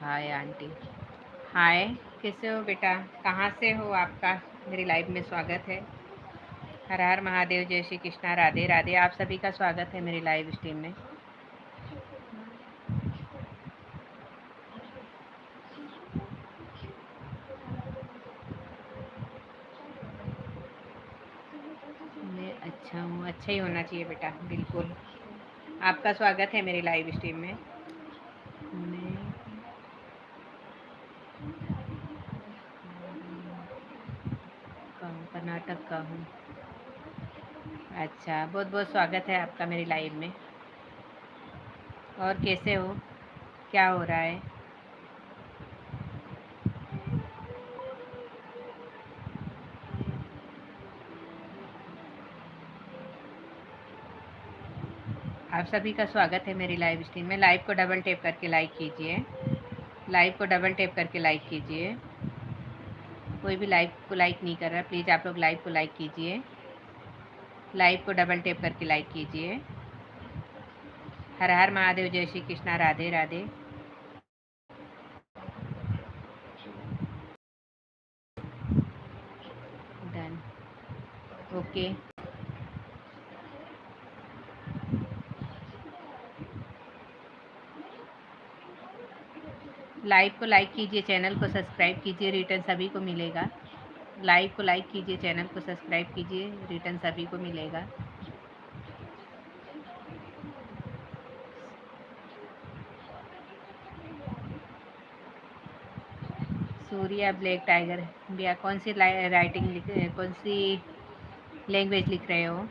Hi aunty. हाय। कैसे हो बेटा? कहाँ से हो? आपका मेरी लाइव में स्वागत है। हर हर महादेव, जय श्री कृष्णा, राधे राधे। आप सभी का स्वागत है मेरी लाइव स्ट्रीम में। मैं अच्छा हूँ। अच्छा ही होना चाहिए बेटा, बिल्कुल। आपका स्वागत है मेरी लाइव स्ट्रीम में। मैं कर्नाटक का हूँ। अच्छा, बहुत बहुत स्वागत है आपका मेरी लाइव में। और कैसे हो? क्या हो रहा है? आप सभी का स्वागत है मेरी लाइव स्ट्रीम में। लाइव को डबल टैप करके लाइक कीजिए। लाइव को डबल टैप करके लाइक कीजिए। कोई भी लाइव को लाइक नहीं कर रहा, प्लीज़ आप लोग लाइव को लाइक कीजिए। लाइव को डबल टैप करके लाइक कीजिए। हर हर महादेव, जय Shri Krishna, Radhe Radhe. Done. Okay. Live को लाइक कीजिए, चैनल को सब्सक्राइब कीजिए, रिटर्न सभी को मिलेगा। लाइव को लाइक कीजिए, चैनल को सब्सक्राइब कीजिए, रिटर्न सभी को मिलेगा। Surya black tiger. भैया कौन सी राइटिंग लिख, कौन सी लैंग्वेज लिख रहे हो?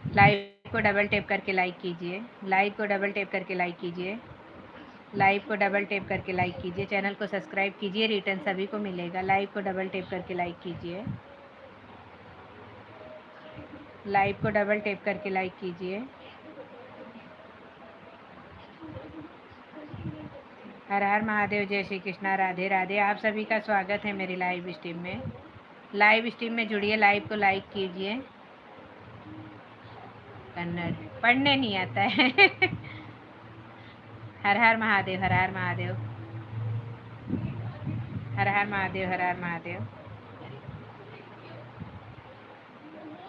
लाइव को डबल टैप करके लाइक कीजिए। लाइव को डबल टैप करके लाइक कीजिए। लाइव को डबल टैप करके लाइक कीजिए, चैनल को सब्सक्राइब कीजिए, रिटर्न सभी को मिलेगा। लाइव को डबल टैप करके लाइक कीजिए। लाइव को डबल टैप करके लाइक कीजिए। हर हर महादेव, जय श्री कृष्णा, राधे राधे। आप सभी का स्वागत है मेरी लाइव स्ट्रीम में। लाइव स्ट्रीम में जुड़िए, लाइव को लाइक कीजिए। कन्नड़ पढ़ने नहीं आता है। हर हर महादेव, हर हर महादेव, हर हर महादेव, हर हर महादेव।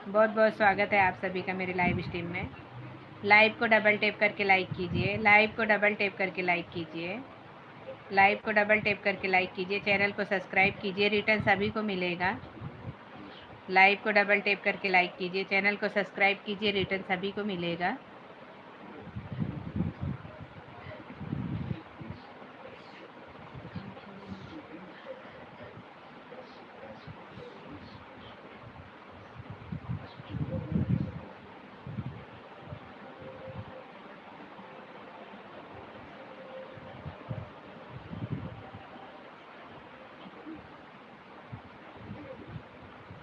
बहुत बहुत स्वागत है आप सभी का मेरी लाइव स्ट्रीम में। लाइव को डबल टैप करके लाइक कीजिए। लाइव को डबल टैप करके लाइक कीजिए। लाइव को डबल टैप करके लाइक कीजिए, चैनल को सब्सक्राइब कीजिए, रिटर्न सभी को मिलेगा। लाइव को डबल टैप करके लाइक कीजिए, चैनल को सब्सक्राइब कीजिए, रिटर्न सभी को मिलेगा।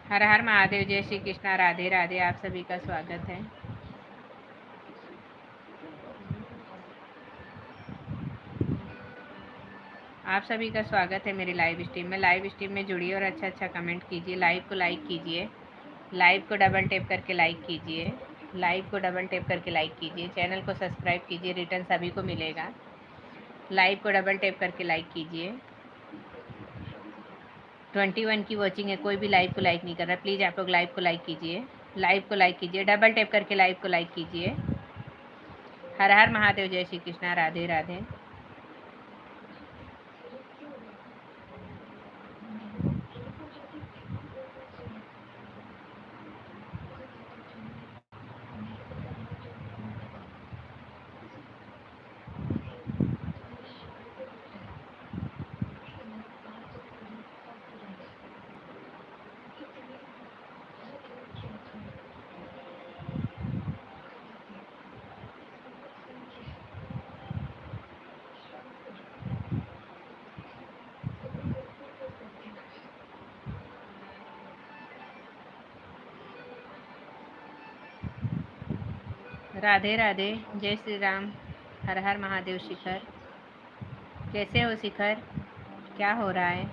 हर हर महादेव, जय श्री कृष्णा, राधे राधे। आप सभी का स्वागत है। आप सभी का स्वागत है मेरी लाइव स्ट्रीम में। लाइव स्ट्रीम में जुड़िए और अच्छा अच्छा कमेंट कीजिए। लाइव को लाइक कीजिए। लाइव को डबल टैप करके लाइक कीजिए। लाइव को डबल टैप करके लाइक कीजिए, चैनल को सब्सक्राइब कीजिए, रिटर्न सभी को मिलेगा। लाइव को डबल टैप करके लाइक कीजिए। 21 की वॉचिंग है, कोई भी लाइव को लाइक नहीं कर रहा, प्लीज़ आप लोग लाइव को लाइक कीजिए। लाइव को लाइक कीजिए, डबल टैप करके लाइव को लाइक कीजिए। हर हर महादेव, जय श्री कृष्णा, राधे राधे। राधे राधे, जय श्री राम। हर हर महादेव। शिखर, कैसे हो शिखर? क्या हो रहा है?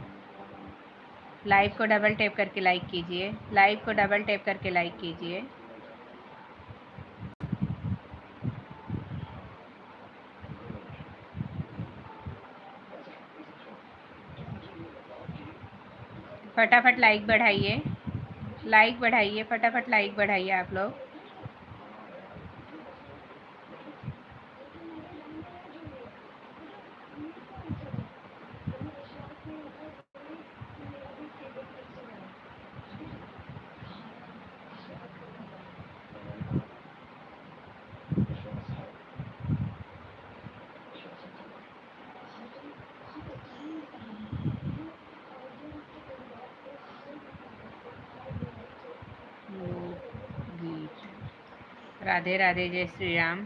लाइव को डबल टैप करके लाइक कीजिए। लाइव को डबल टैप करके लाइक कीजिए। फटाफट लाइक बढ़ाइए, लाइक बढ़ाइए, फटाफट लाइक बढ़ाइए आप लोग। राधे राधे, जय श्री राम,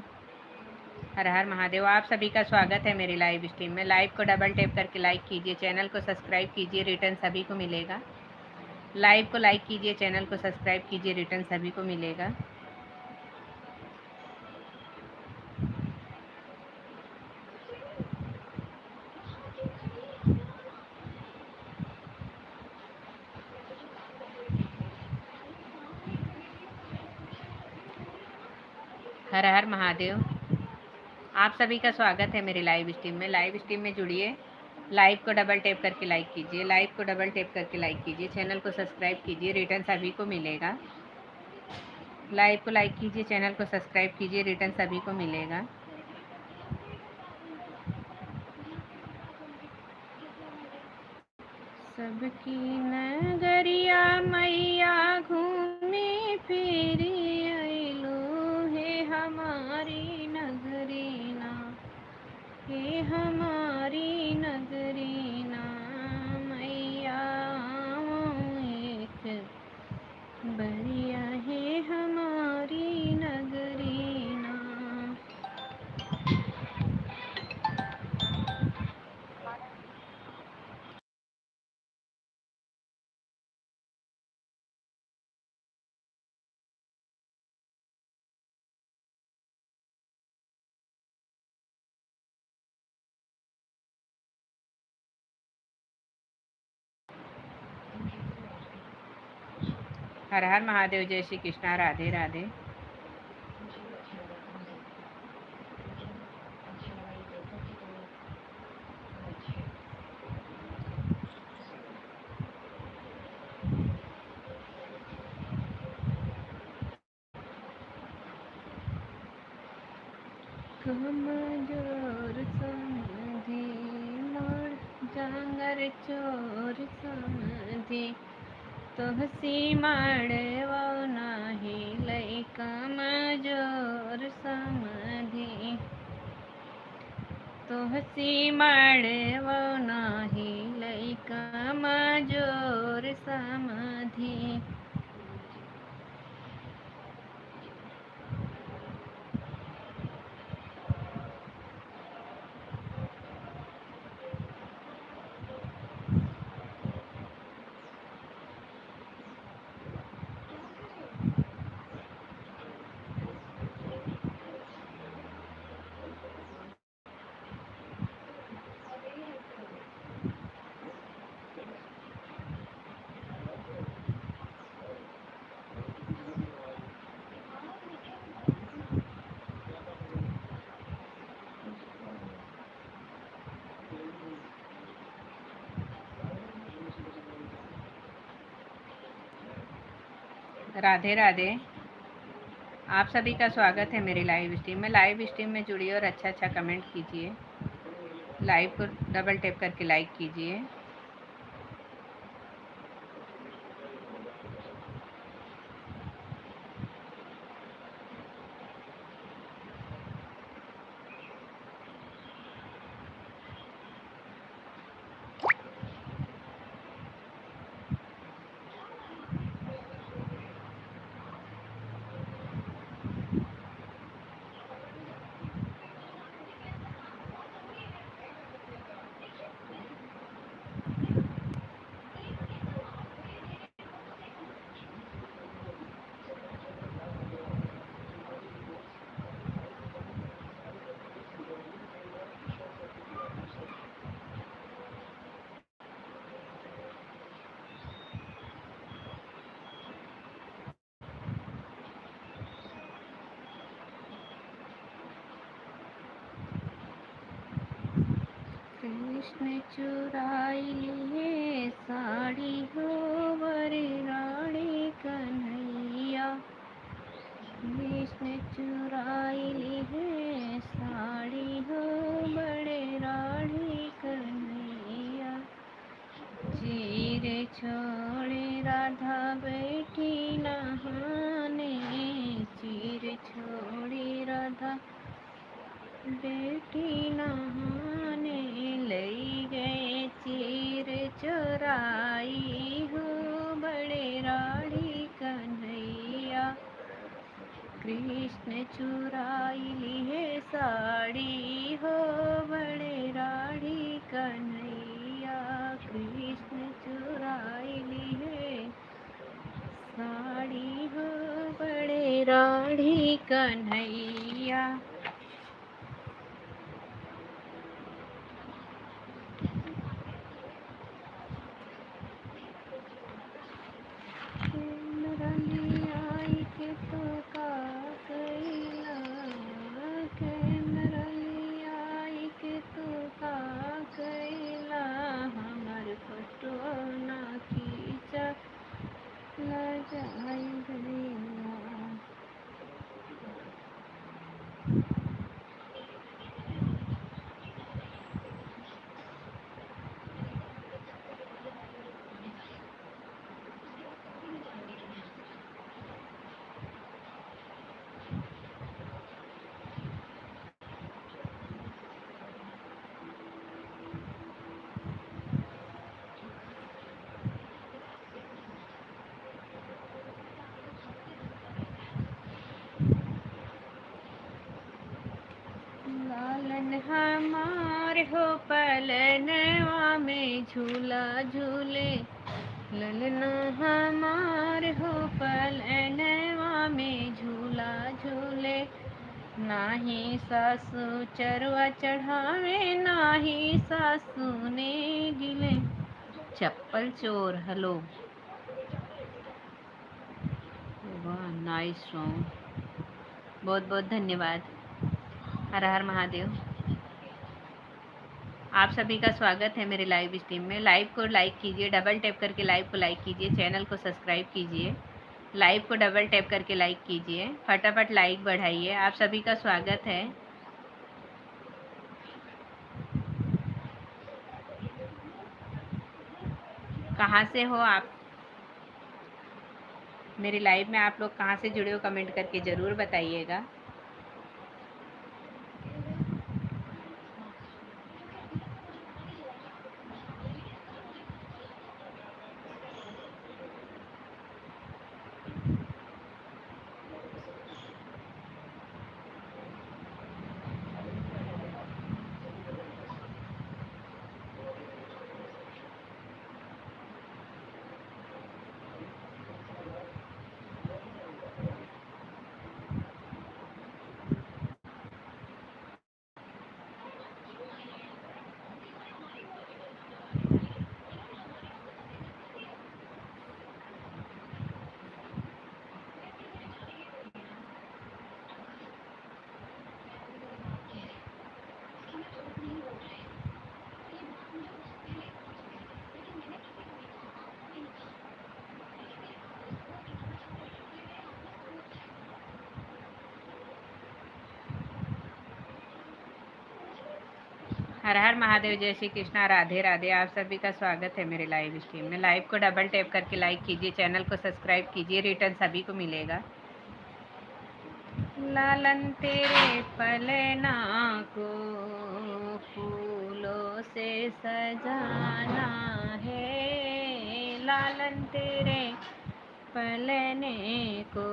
हर हर महादेव। आप सभी का स्वागत है मेरी लाइव स्ट्रीम में। लाइव को डबल टैप करके लाइक कीजिए, चैनल को सब्सक्राइब कीजिए, रिटर्न सभी को मिलेगा। लाइव को लाइक कीजिए, चैनल को सब्सक्राइब कीजिए, रिटर्न सभी को मिलेगा। हर हर महादेव। आप सभी का स्वागत है मेरी लाइव स्ट्रीम में। लाइव स्ट्रीम में जुड़िए, लाइव को डबल टैप करके लाइक कीजिए, लाइव को डबल टैप करके लाइक कीजिए, चैनल को सब्सक्राइब कीजिए, रिटर्न सभी को मिलेगा। लाइव को लाइक कीजिए, चैनल को सब्सक्राइब कीजिए, रिटर्न सभी को मिलेगा। सबकी नगरिया मैया घूमे फिरी अइलो, हे हमारी नगरी ना, हे हमारी नगरी ना, मैया एक बरिया, हे हमारी नगरी ना। हर हर महादेव, जय श्री कृष्णा, राधे राधे। कमजोर समझी मोर जांगर चोर समझी, तोहसी माड़वा नाही लई कमजोर समझी, तोहसी माड़वा नाही लई कमजोर समझी। राधे राधे। आप सभी का स्वागत है मेरी लाइव स्ट्रीम में। लाइव स्ट्रीम में जुड़िए और अच्छा अच्छा कमेंट कीजिए। लाइव को डबल टैप करके लाइक कीजिए। कृष्ण चुराई लिए साड़ी हो बड़ी रानी कन्हैया। कृष्ण चुराई लिए साड़ी हो बड़े रानी कन्हैया। चीर छोड़े राधा बैठी नहाने, चीर छोड़ी राधा बेटी नहाने, लई गए चीर चोराई हो बड़े रानी कन्हैया। कृष्ण चुराई लिए साड़ी हो बड़े रानी कन्हैया। कृष्ण चुराई लिए साड़ी हो बड़े रानी कन्हैया। आई के तो का कैला, आई के तो का कैला, हमर फोटो ना खींचा लजाई गईला। लालन हमार हो पलनवा में झूला झूले, ललना हमार हो पलनवा में झूला झूले। नाही सासू चरवा चढ़ावे, नाही सासू ने गिले। चप्पल चोर हेलो, वाह नाइस सॉन्ग, बहुत बहुत धन्यवाद। हर हर महादेव। आप सभी का स्वागत है मेरे लाइव स्ट्रीम में। लाइव को लाइक कीजिए, डबल टैप करके लाइव को लाइक कीजिए, चैनल को सब्सक्राइब कीजिए, लाइव को डबल टैप करके लाइक कीजिए, फटाफट लाइक बढ़ाइए। आप सभी का स्वागत है। कहाँ से हो आप? मेरी लाइव में आप लोग कहाँ से जुड़े हो कमेंट करके ज़रूर बताइएगा। हर हर महादेव, जय श्री कृष्णा, राधे राधे। आप सभी का स्वागत है मेरे लाइव स्ट्रीम में। लाइव को डबल टैप करके लाइक कीजिए, चैनल को सब्सक्राइब कीजिए, रिटर्न सभी को मिलेगा। लालन तेरे पलना को फूलों से सजाना है, लालन तेरे पलने को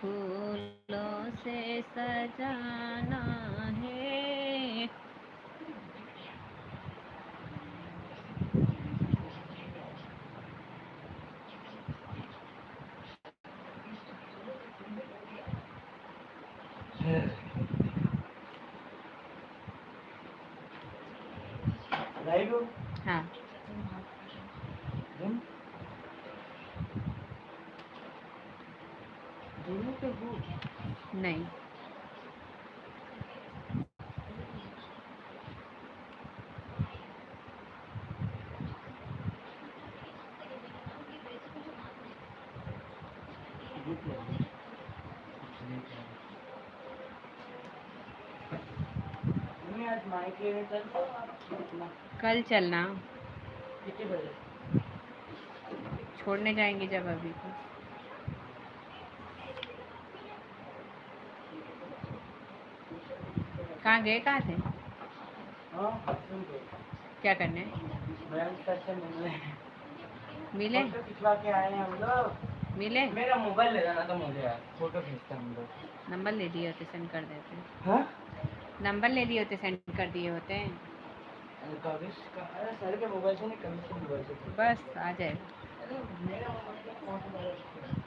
फूलों से सजाना है। हाँ नहीं, कल चलना, छोड़ने जाएंगे जब अभी को। कहाँ गए, कहाँ थे? क्या करने? मिले? खिंचवा के आए हैं हम लोग। मिले? मेरा मोबाइल ले जाना था मुझे यार, फोटो खींचते हम लोग। नंबर ले लिए होते, सेंड कर देते। हाँ? नंबर ले लिए होते, सेंड कर दिए होते। अरे सर के मोबाइल से नहीं, कभी से मोबाइल से। बस आ जाए। मेरा मोबाइल का फोटो।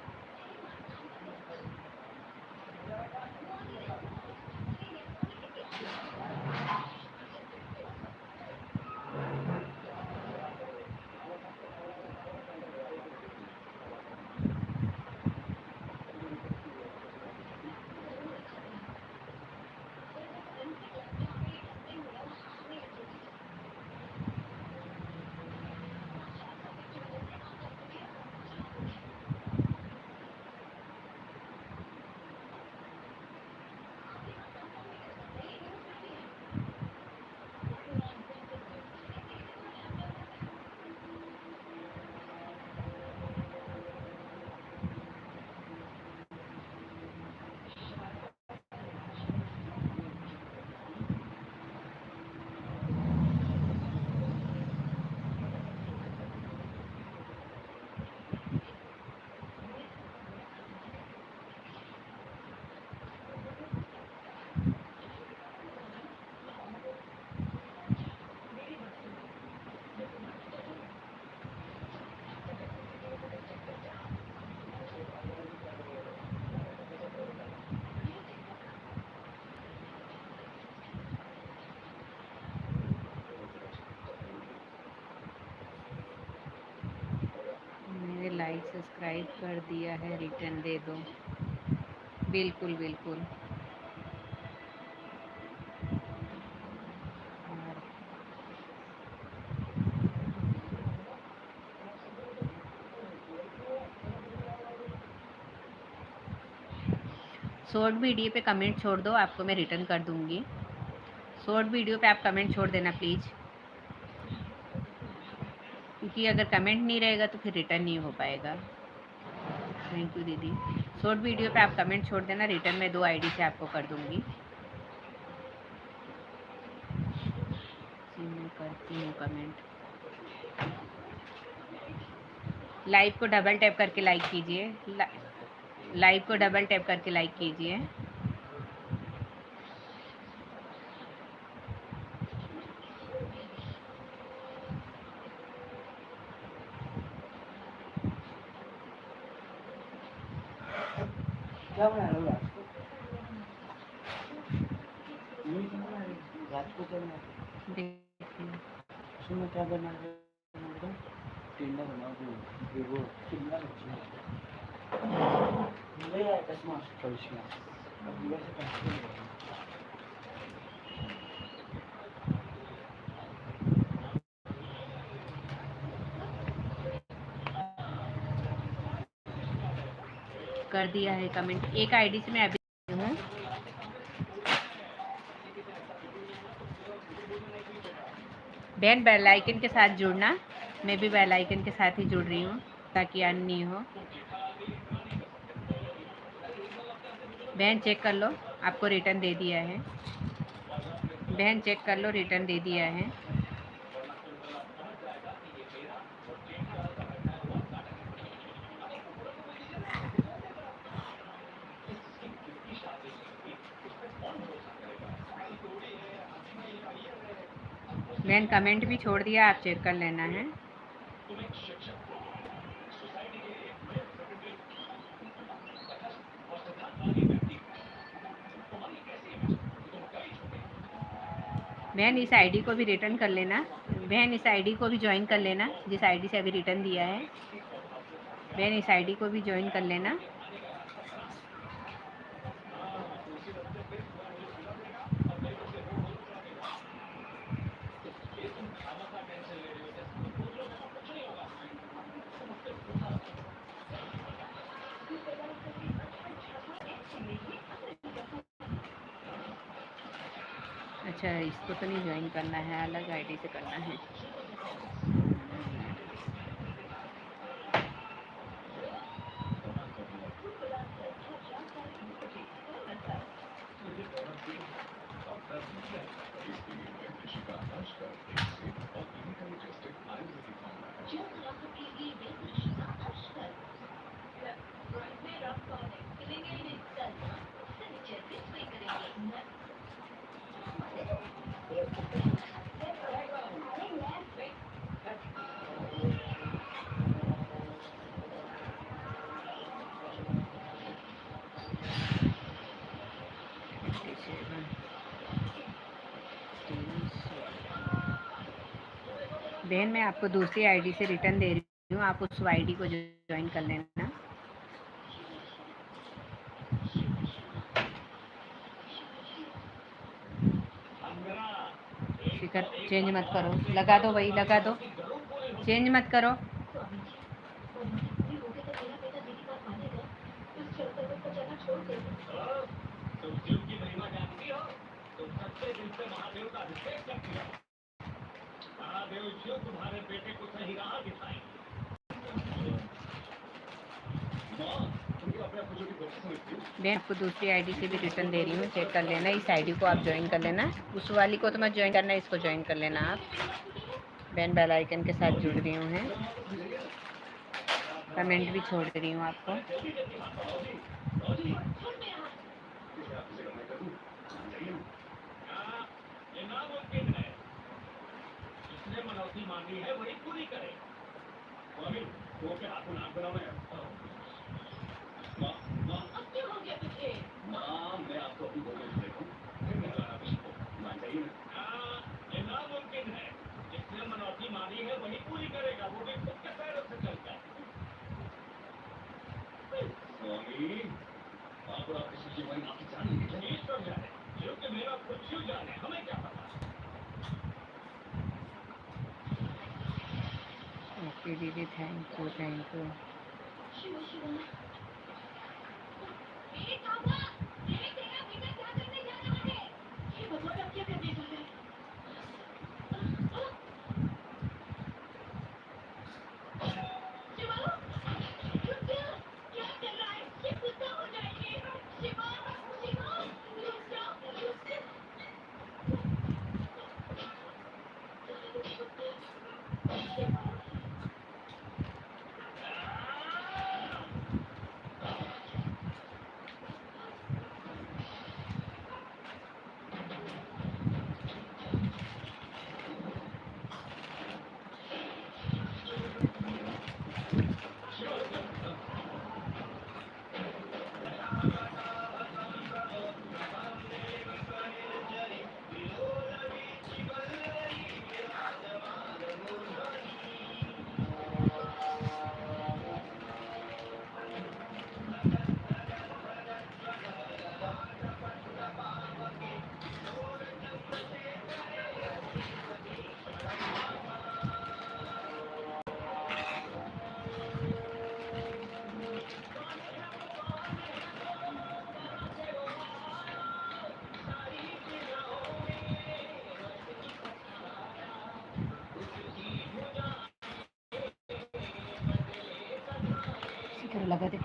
लाइक सब्सक्राइब कर दिया है, रिटर्न दे दो। बिल्कुल बिल्कुल। शॉर्ट वीडियो पे कमेंट छोड़ दो, आपको मैं रिटर्न कर दूंगी। शॉर्ट वीडियो पे आप कमेंट छोड़ देना प्लीज़, क्योंकि अगर कमेंट नहीं रहेगा तो फिर रिटर्न नहीं हो पाएगा। थैंक यू दीदी। शॉर्ट वीडियो पे आप कमेंट छोड़ देना, रिटर्न मैं 2 आईडी से आपको कर दूंगी। जी मैं करती हूँ कमेंट। लाइव को डबल टैप करके लाइक कीजिए। लाइव को डबल टैप करके लाइक कीजिए। क्या बना रहे हो रात को चलना? सुनो क्या बना रहे हो? टिंडा बनाओ, वो टिंडा ले आया कसमा कलशिया। अब ये से कैसे कर दिया है कमेंट। एक आईडी से मैं अभी हूँ। बहन बेल आइकन के साथ जुड़ना, मैं भी बेल आइकन के साथ ही जुड़ रही हूँ ताकि अर्न नहीं हो। बहन चेक कर लो, आपको रिटर्न दे दिया है। बहन चेक कर लो, रिटर्न दे दिया है। बहन कमेंट भी छोड़ दिया, आप चेक कर लेना है। बहन इस आईडी को भी रिटर्न कर लेना। बहन इस आईडी को भी ज्वाइन कर लेना, जिस आईडी से अभी रिटर्न दिया है। बहन इस आईडी को भी ज्वाइन कर लेना। अच्छा, इसको तो नहीं ज्वाइन करना है, अलग आईडी से करना है। बहन मैं आपको दूसरी आईडी से रिटर्न दे रही हूँ, आप उस आईडी को ज्वाइन कर लेना। शिखर चेंज मत करो, लगा दो, वही लगा दो, चेंज मत करो। मैं आपको दूसरी आईडी से भी रिटर्न दे रही हूँ, चेक कर लेना, इस आईडी को आप ज्वाइन कर लेना। उस वाली को तो मत ज्वाइन करना, इसको ज्वाइन कर लेना आप। बेल आइकन के साथ जुड़ रही हूँ, हैं कमेंट भी छोड़ रही हूँ आपको। ओके दीदी, थैंक यू, थैंक यू। लगा दे।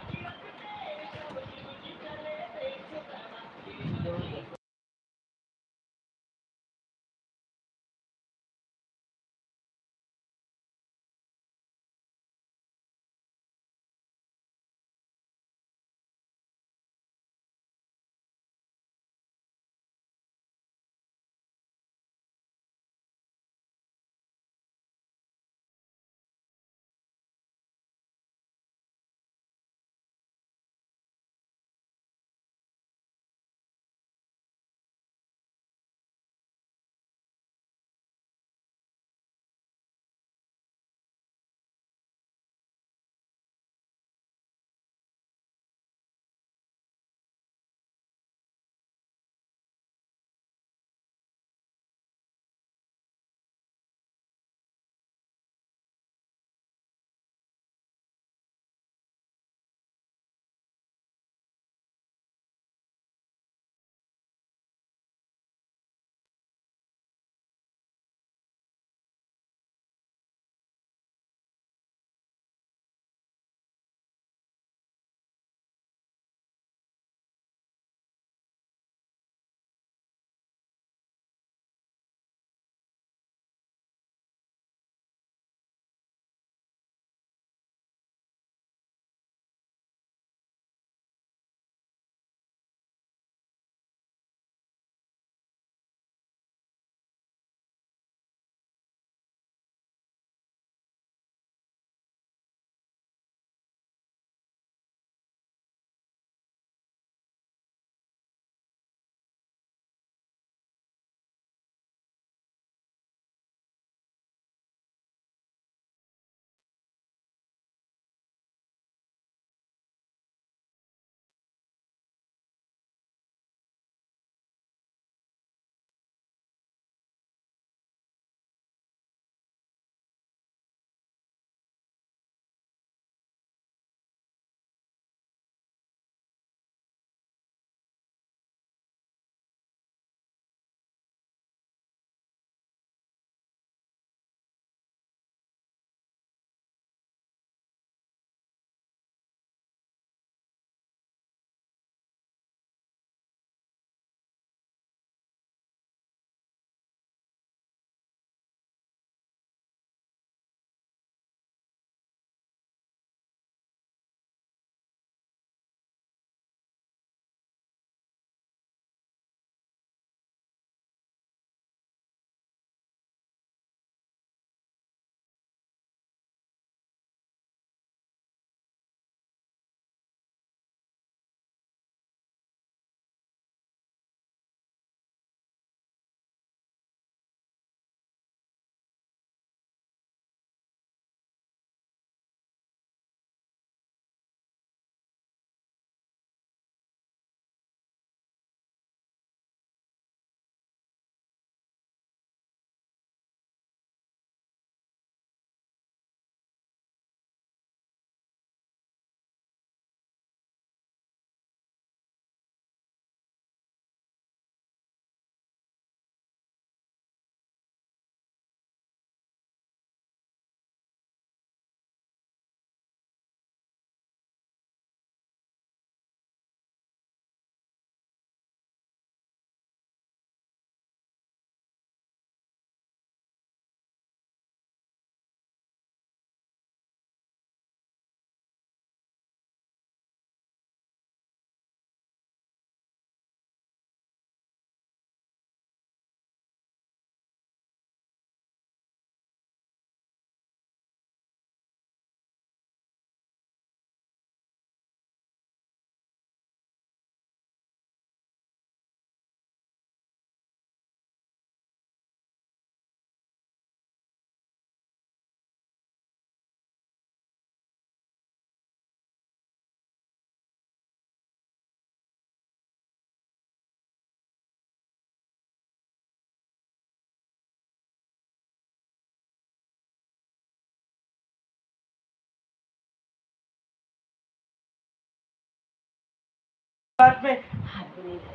बात में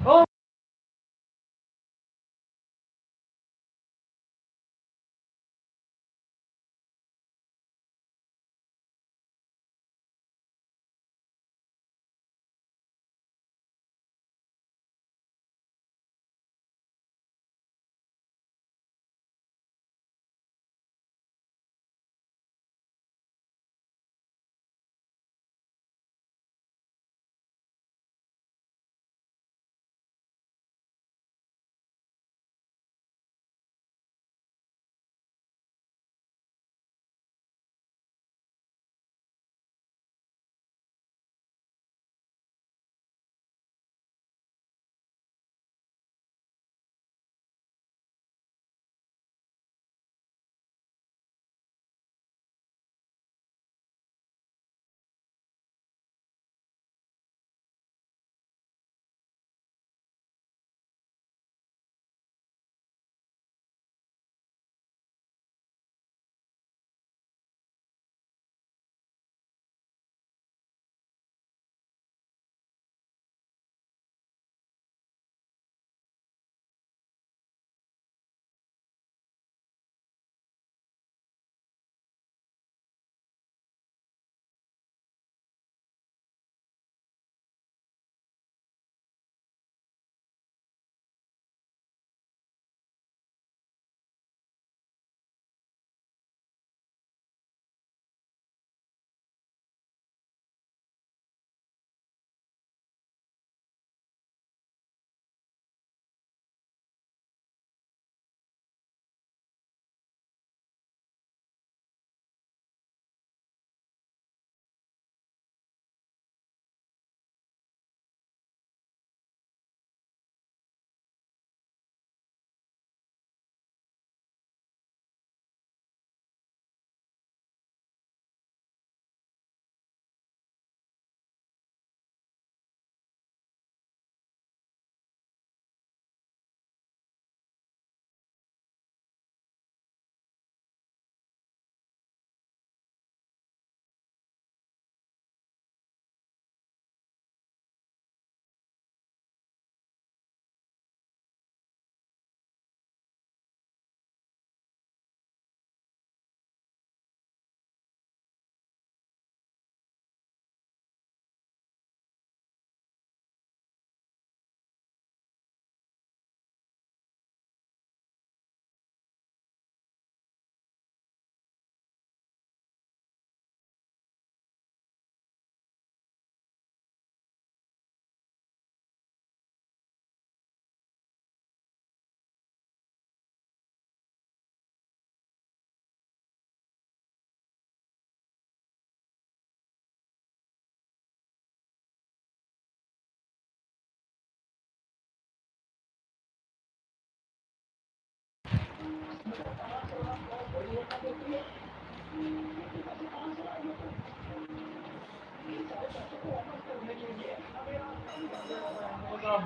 ओ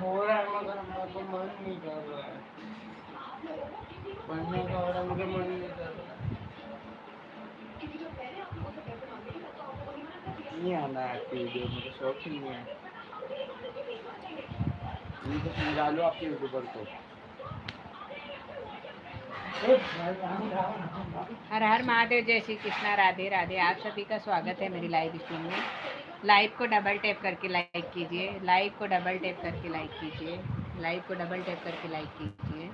हो रहा है मगर मेरे को मन नहीं कर रहा है पढ़ने का हो रहा है मगर मन नहीं कर रहा है नहीं आना है आपकी वीडियो मुझे शौक ही नहीं है ये तो समझा लो आपके यूट्यूबर को हर हर महादेव, जय श्री कृष्णा, राधे राधे। आप सभी का स्वागत है मेरी लाइव स्ट्रीम में। लाइव को डबल टैप करके लाइक कीजिए, लाइव को डबल टैप करके लाइक कीजिए, लाइव को डबल टैप करके लाइक कीजिए,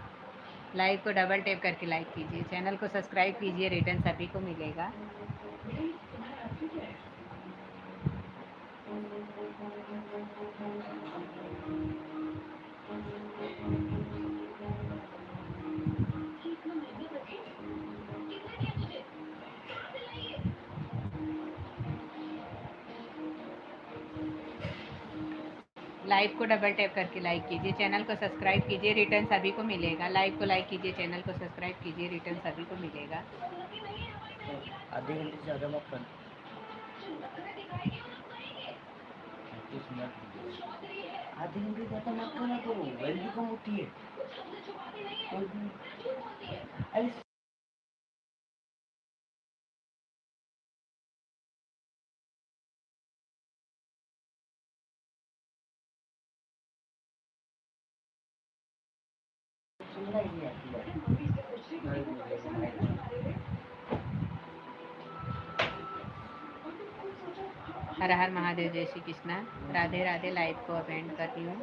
लाइव को डबल टैप करके लाइक कीजिए। चैनल को सब्सक्राइब कीजिए, रिटर्न सभी को मिलेगा। लाइव को डबल टैप करके लाइक कीजिए, चैनल को सब्सक्राइब कीजिए, रिटर्न सभी को मिलेगा। लाइव को लाइक कीजिए, चैनल को सब्सक्राइब कीजिए, रिटर्न सभी को मिलेगा। आधे घंटे से ज़्यादा मत कर 30 मिनट आधे घंटे से ज़्यादा मत करना करो वैल्यू कम होती है अरे लाइव में देखो। हर हर महादेव, जय श्री कृष्णा, राधे राधे। लाइव को अब एंड कर रही हूँ।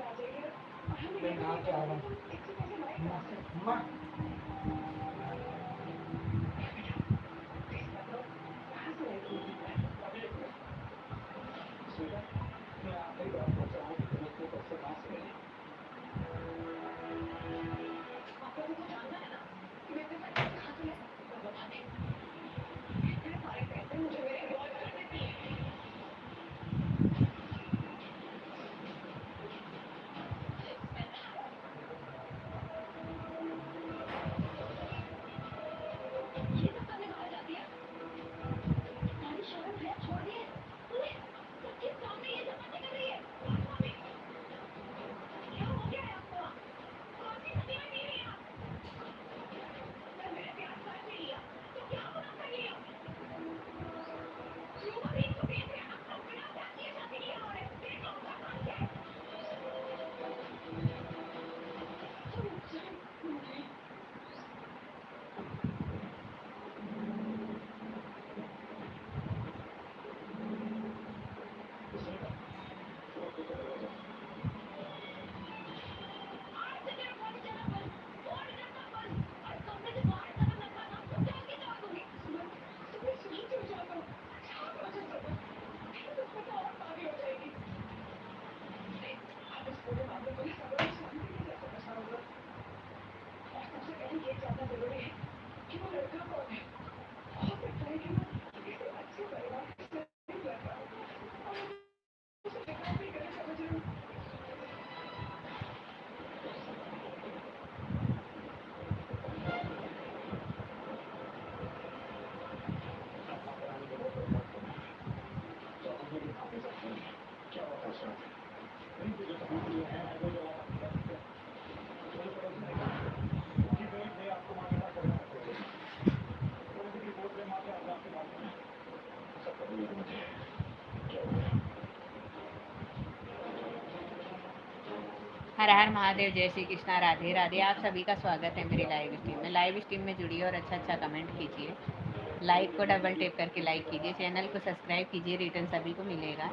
हर हर महादेव, जय श्री कृष्णा, राधे राधे। आप सभी का स्वागत है मेरी लाइव स्ट्रीम में। लाइव स्ट्रीम में जुड़िए और अच्छा अच्छा कमेंट कीजिए। लाइक को डबल टैप करके लाइक कीजिए, चैनल को सब्सक्राइब कीजिए, रिटर्न सभी को मिलेगा।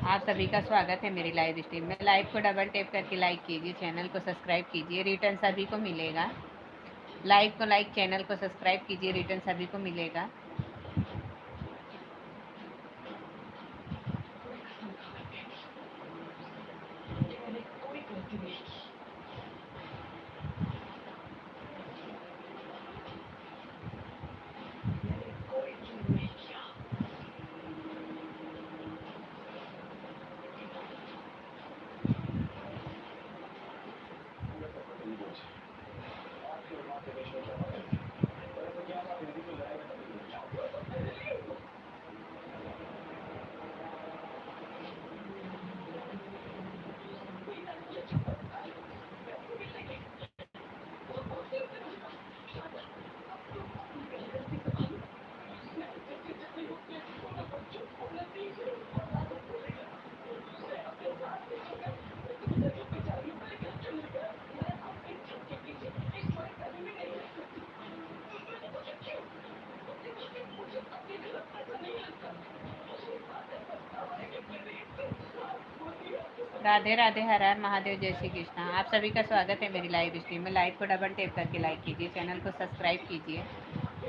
आप सभी का स्वागत है मेरी लाइव स्ट्रीम में। लाइव को डबल टैप करके लाइक कीजिए, चैनल को सब्सक्राइब कीजिए, रिटर्न सभी को मिलेगा। लाइव को लाइक, चैनल को सब्सक्राइब कीजिए, रिटर्न सभी को मिलेगा। राधे राधे, हर हर महादेव, जय श्री कृष्णा। आप सभी का स्वागत है मेरी लाइव स्ट्रीम में। लाइव को डबल टैप करके लाइक कीजिए, चैनल को सब्सक्राइब कीजिए।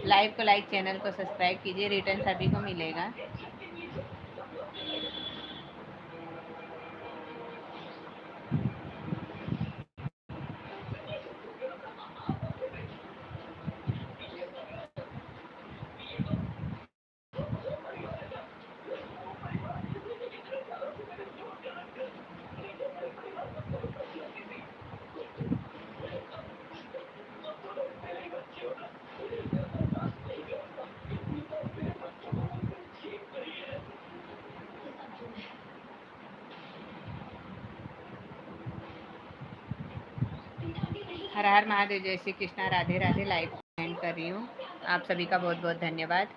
लाइव को लाइक, चैनल को सब्सक्राइब कीजिए, रिटर्न सभी को मिलेगा। हर हर महादेव, जय श्री कृष्णा, राधे राधे। लाइव एंड कर रही हूँ। आप सभी का बहुत बहुत धन्यवाद।